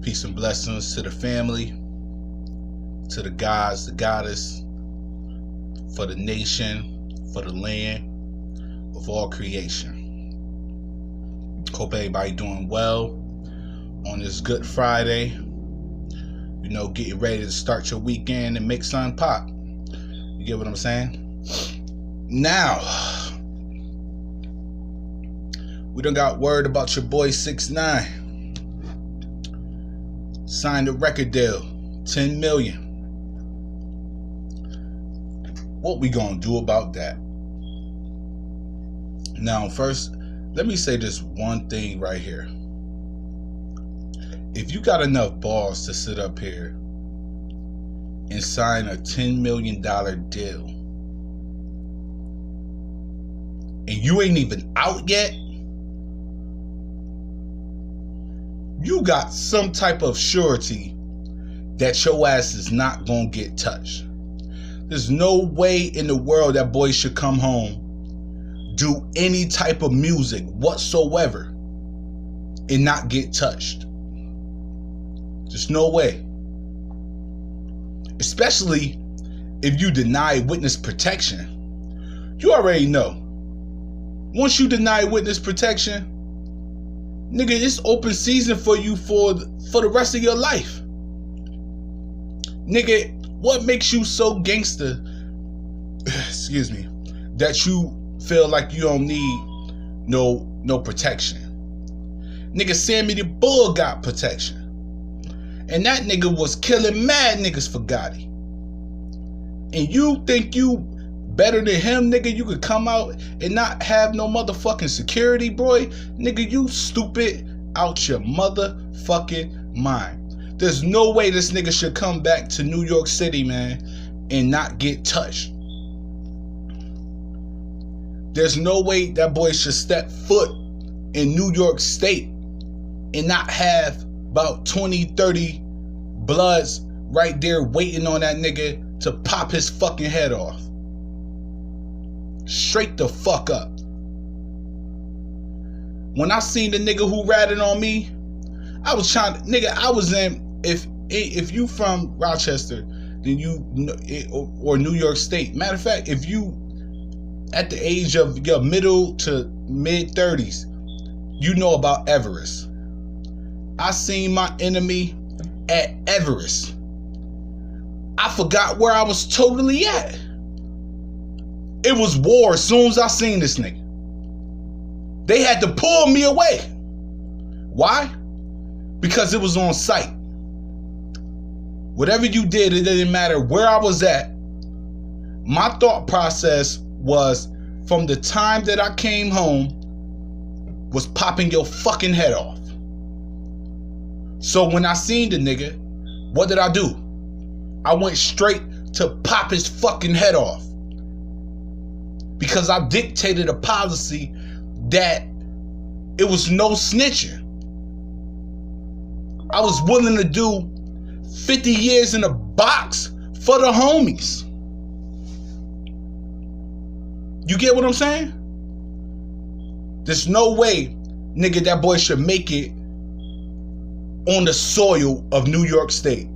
Peace and blessings to the family, to the gods, the goddess, for the nation, for the land of all creation. Hope everybody doing well on this Good Friday. You know, getting ready to start your weekend and make something pop. You get what I'm saying? Now, we done got word about your boy 6ix9ine. Signed a record deal, 10 million. What we gonna do about that? Now, first, let me say this one thing right here. If you got enough balls to sit up here and sign a $10 million deal, and you ain't even out yet, you got some type of surety that your ass is not gonna get touched. There's no way in the world that boy should come home, do any type of music whatsoever, and not get touched. There's no way. Especially if you deny witness protection. You already know. Once you deny witness protection, nigga, it's open season for you for the rest of your life. Nigga, what makes you so gangster, excuse me, that you feel like you don't need no protection? Nigga, Sammy the Bull got protection. And that nigga was killing mad niggas for Gotti. And you think you better than him, nigga? You could come out and not have no motherfucking security, boy? Nigga, you stupid out your motherfucking mind. There's no way this nigga should come back to New York City, man, and not get touched. There's no way that boy should step foot in New York State and not have about 20, 30 bloods right there waiting on that nigga to pop his fucking head off. Straight the fuck up. When I seen the nigga who ratted on me, I was trying to, nigga, I was in, if you from Rochester, then you, or New York State. Matter of fact, if you at the age of your middle to mid 30s, you know about Everest. I seen my enemy at Everest. I forgot where I was totally at. It was war as soon as I seen this nigga. They had to pull me away. Why? Because it was on sight. Whatever you did, it didn't matter where I was at. My thought process was, from the time that I came home, was popping your fucking head off. So when I seen the nigga, what did I do? I went straight to pop his fucking head off. Because I dictated a policy that it was no snitching. I was willing to do 50 years in a box for the homies. You get what I'm saying? There's no way, nigga, that boy should make it on the soil of New York State.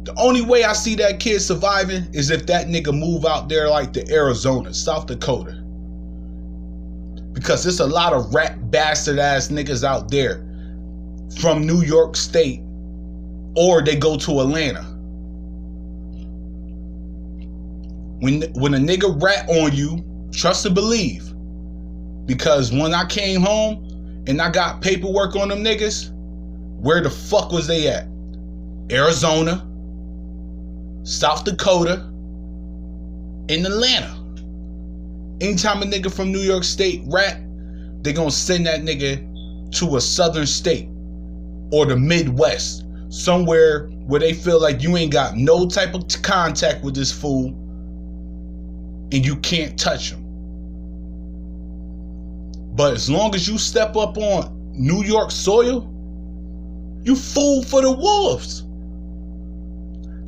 The only way I see that kid surviving is if that nigga move out there like to Arizona, South Dakota. Because there's a lot of rat bastard ass niggas out there from New York State, or they go to Atlanta. When a nigga rat on you, trust and believe. Because when I came home and I got paperwork on them niggas, where the fuck was they at? Arizona, South Dakota, in Atlanta. Anytime a nigga from New York State rat, they gonna send that nigga to a southern state or the Midwest, somewhere where they feel like you ain't got no type of contact with this fool and you can't touch him. But as long as you step up on New York soil, you food for the wolves.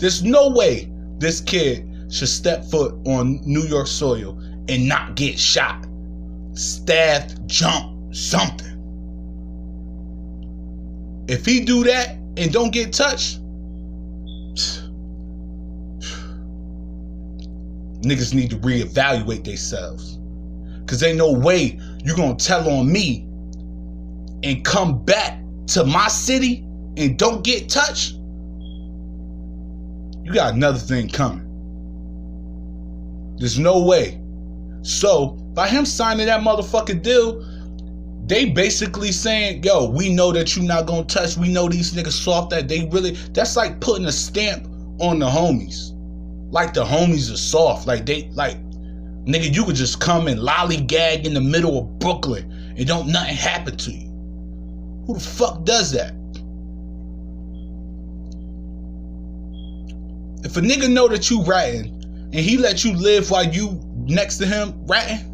There's no way this kid should step foot on New York soil and not get shot, stabbed, jumped, something. If he do that and don't get touched, niggas need to reevaluate themselves. Cause ain't no way you gonna tell on me and come back to my city and don't get touched. You got another thing coming. There's no way. So by him signing that motherfucking deal, they basically saying, yo, we know that you not gonna touch. We know these niggas soft, that they really, that's like putting a stamp on the homies. Like the homies are soft. Like they, like, nigga, you could just come and lollygag in the middle of Brooklyn and don't nothing happen to you. Who the fuck does that? If a nigga know that you ratting and he let you live while you next to him ratting,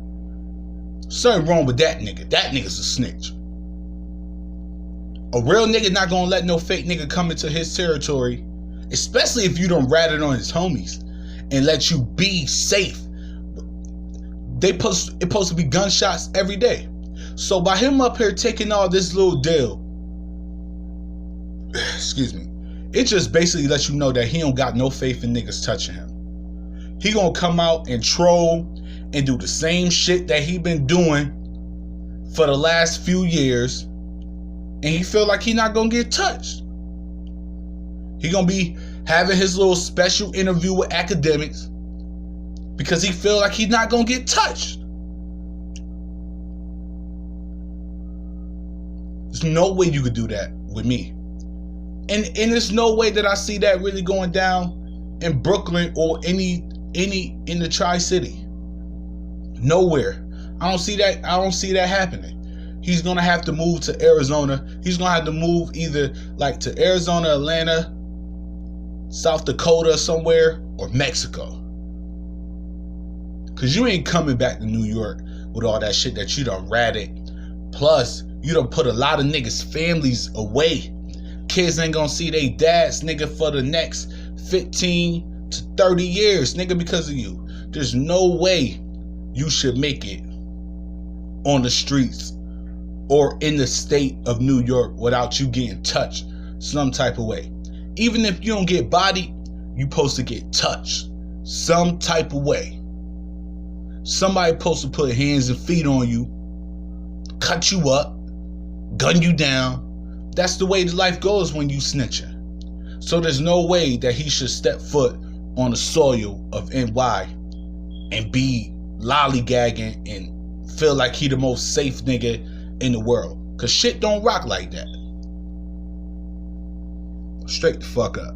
something wrong with that nigga. That nigga's a snitch. A real nigga not gonna let no fake nigga come into his territory, especially if you don't rat it on his homies and let you be safe. It's supposed to be gunshots every day. So by him up here taking all this little deal, excuse me, it just basically lets you know that he don't got no faith in niggas touching him. He gonna come out and troll and do the same shit that he been doing for the last few years, and he feel like he not gonna get touched. He gonna be having his little special interview with academics because he feel like he not gonna get touched. There's no way you could do that with me. And there's no way that I see that really going down in Brooklyn or any in the Tri-City. Nowhere. I don't see that happening. He's gonna have to move to Arizona. He's gonna have to move either like to Arizona, Atlanta, South Dakota somewhere, or Mexico. Cause you ain't coming back to New York with all that shit that you done ratted. Plus, you done put a lot of niggas' families away. Kids ain't gonna see they dads, nigga, for the next 15 to 30 years, nigga, because of you. There's no way you should make it on the streets or in the state of New York without you getting touched some type of way. Even if you don't get bodied, you supposed to get touched some type of way. Somebody supposed to put hands and feet on you, cut you up, gun you down. That's the way the life goes when you snitching. So there's no way that he should step foot on the soil of NY and be lollygagging and feel like he the most safe nigga in the world. Cause shit don't rock like that. Straight the fuck up.